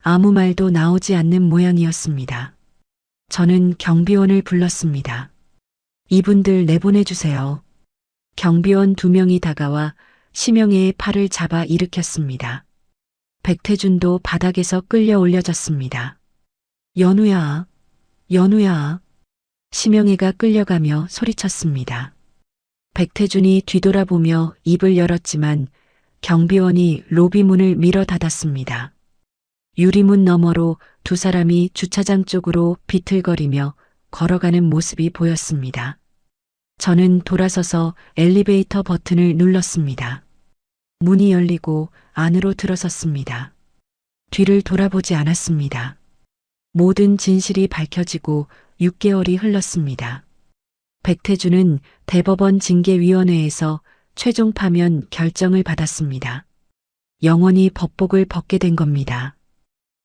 아무 말도 나오지 않는 모양이었습니다. 저는 경비원을 불렀습니다. 이분들 내보내주세요. 경비원 2명이 다가와 심영애의 팔을 잡아 일으켰습니다. 백태준도 바닥에서 끌려 올려졌습니다. 연우야, 연우야. 심영애가 끌려가며 소리쳤습니다. 백태준이 뒤돌아보며 입을 열었지만 경비원이 로비 문을 밀어 닫았습니다. 유리문 너머로 2 사람이 주차장 쪽으로 비틀거리며 걸어가는 모습이 보였습니다. 저는 돌아서서 엘리베이터 버튼을 눌렀습니다. 문이 열리고 안으로 들어섰습니다. 뒤를 돌아보지 않았습니다. 모든 진실이 밝혀지고 6개월이 흘렀습니다. 백태준은 대법원 징계위원회에서 최종 파면 결정을 받았습니다. 영원히 법복을 벗게 된 겁니다.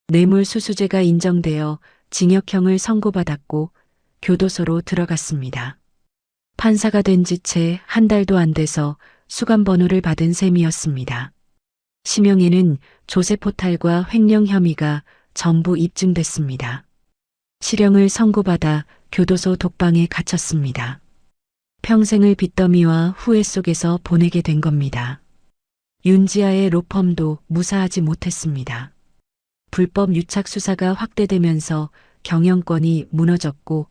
뇌물수수죄가 인정되어 징역형을 선고받았고 교도소로 들어갔습니다. 판사가 된 지 채 1달도 안 돼서 수감번호를 받은 셈이었습니다. 심영애는 조세포탈과 횡령 혐의가 전부 입증됐습니다. 실형을 선고받아 교도소 독방에 갇혔습니다. 평생을 빚더미와 후회 속에서 보내게 된 겁니다. 윤지아의 로펌도 무사하지 못했습니다. 불법 유착 수사가 확대되면서 경영권이 무너졌고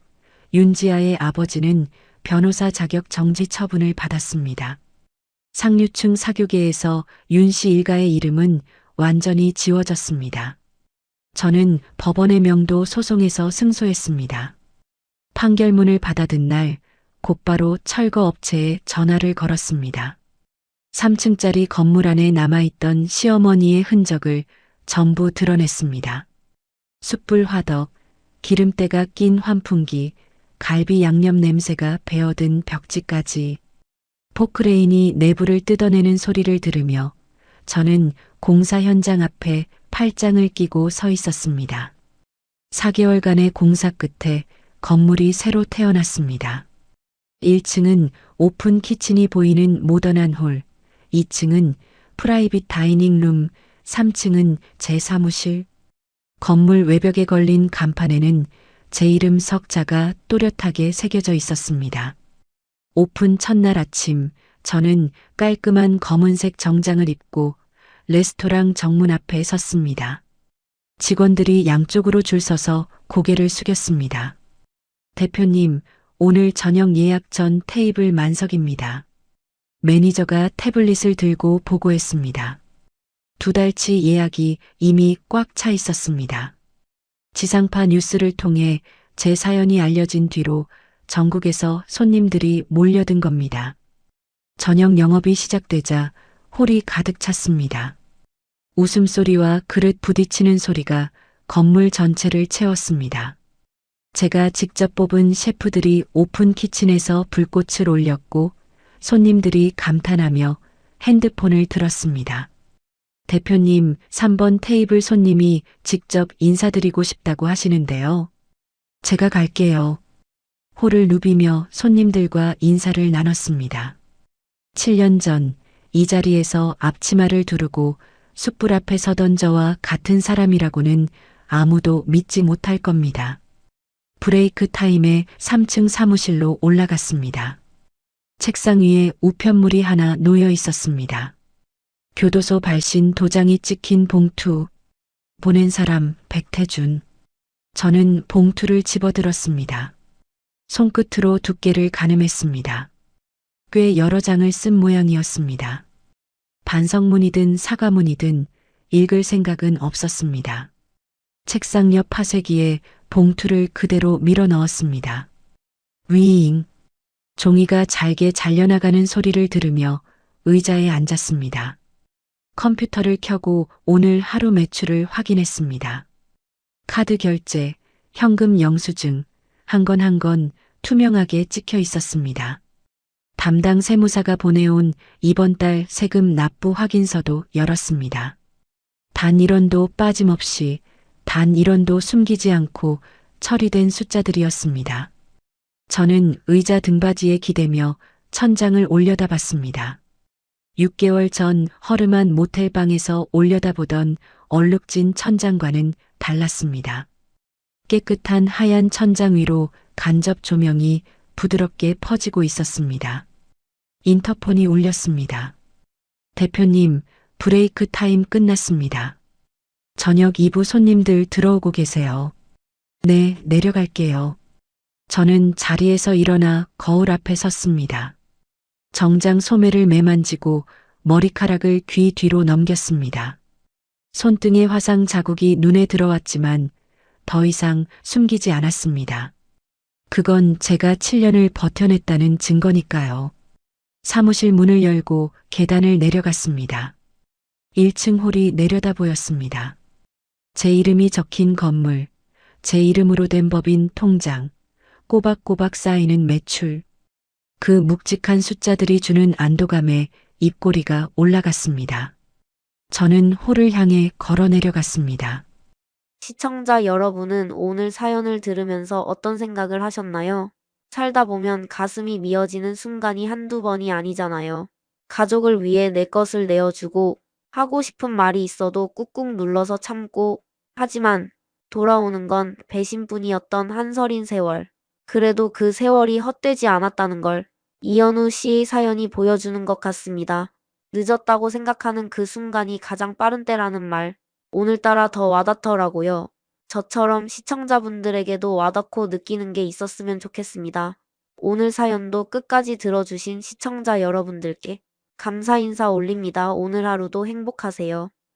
윤지아의 아버지는 변호사 자격 정지 처분을 받았습니다. 상류층 사교계에서 윤 씨 일가의 이름은 완전히 지워졌습니다. 저는 법원의 명도 소송에서 승소했습니다. 판결문을 받아든 날 곧바로 철거업체에 전화를 걸었습니다. 3층짜리 건물 안에 남아있던 시어머니의 흔적을 전부 드러냈습니다. 숯불 화덕, 기름때가 낀 환풍기, 갈비 양념 냄새가 배어든 벽지까지 포크레인이 내부를 뜯어내는 소리를 들으며 저는 공사 현장 앞에 팔짱을 끼고 서 있었습니다. 4개월간의 공사 끝에 건물이 새로 태어났습니다. 1층은 오픈 키친이 보이는 모던한 홀, 2층은 프라이빗 다이닝룸, 3층은 제 사무실. 건물 외벽에 걸린 간판에는 제 이름 석자가 또렷하게 새겨져 있었습니다. 오픈 첫날 아침, 저는 깔끔한 검은색 정장을 입고 레스토랑 정문 앞에 섰습니다. 직원들이 양쪽으로 줄 서서 고개를 숙였습니다. 대표님, 오늘 저녁 예약 전 테이블 만석입니다. 매니저가 태블릿을 들고 보고했습니다. 2달치 예약이 이미 꽉 차 있었습니다. 지상파 뉴스를 통해 제 사연이 알려진 뒤로 전국에서 손님들이 몰려든 겁니다. 저녁 영업이 시작되자 홀이 가득 찼습니다. 웃음소리와 그릇 부딪히는 소리가 건물 전체를 채웠습니다. 제가 직접 뽑은 셰프들이 오픈 키친에서 불꽃을 올렸고 손님들이 감탄하며 핸드폰을 들었습니다. 대표님, 3번 테이블 손님이 직접 인사드리고 싶다고 하시는데요. 제가 갈게요. 홀을 누비며 손님들과 인사를 나눴습니다. 7년 전 이 자리에서 앞치마를 두르고 숯불 앞에 서던 저와 같은 사람이라고는 아무도 믿지 못할 겁니다. 브레이크 타임에 3층 사무실로 올라갔습니다. 책상 위에 우편물이 하나 놓여 있었습니다. 교도소 발신 도장이 찍힌 봉투. 보낸 사람 백태준. 저는 봉투를 집어들었습니다. 손끝으로 두께를 가늠했습니다. 꽤 여러 장을 쓴 모양이었습니다. 반성문이든 사과문이든 읽을 생각은 없었습니다. 책상 옆 파쇄기에 봉투를 그대로 밀어 넣었습니다. 위잉. 종이가 잘게 잘려나가는 소리를 들으며 의자에 앉았습니다. 컴퓨터를 켜고 오늘 하루 매출을 확인했습니다. 카드 결제, 현금 영수증, 한 건 한 건 투명하게 찍혀 있었습니다. 담당 세무사가 보내온 이번 달 세금 납부 확인서도 열었습니다. 단 1원도 빠짐없이, 단 1원도 숨기지 않고 처리된 숫자들이었습니다. 저는 의자 등받이에 기대며 천장을 올려다봤습니다. 6개월 전 허름한 모텔방에서 올려다보던 얼룩진 천장과는 달랐습니다. 깨끗한 하얀 천장 위로 간접 조명이 부드럽게 퍼지고 있었습니다. 인터폰이 울렸습니다. 대표님, 브레이크 타임 끝났습니다. 저녁 2부 손님들 들어오고 계세요. 네, 내려갈게요. 저는 자리에서 일어나 거울 앞에 섰습니다. 정장 소매를 매만지고 머리카락을 귀 뒤로 넘겼습니다. 손등에 화상 자국이 눈에 들어왔지만 더 이상 숨기지 않았습니다. 그건 제가 7년을 버텨냈다는 증거니까요. 사무실 문을 열고 계단을 내려갔습니다. 1층 홀이 내려다 보였습니다. 제 이름이 적힌 건물, 제 이름으로 된 법인 통장, 꼬박꼬박 쌓이는 매출, 그 묵직한 숫자들이 주는 안도감에 입꼬리가 올라갔습니다. 저는 홀을 향해 걸어 내려갔습니다. 시청자 여러분은 오늘 사연을 들으면서 어떤 생각을 하셨나요? 살다 보면 가슴이 미어지는 순간이 한두 번이 아니잖아요. 가족을 위해 내 것을 내어주고 하고 싶은 말이 있어도 꾹꾹 눌러서 참고 하지만 돌아오는 건 배신뿐이었던 한설인 세월. 그래도 그 세월이 헛되지 않았다는 걸 이현우 씨의 사연이 보여주는 것 같습니다. 늦었다고 생각하는 그 순간이 가장 빠른 때라는 말. 오늘따라 더 와닿더라고요. 저처럼 시청자분들에게도 와닿고 느끼는 게 있었으면 좋겠습니다. 오늘 사연도 끝까지 들어주신 시청자 여러분들께 감사 인사 올립니다. 오늘 하루도 행복하세요.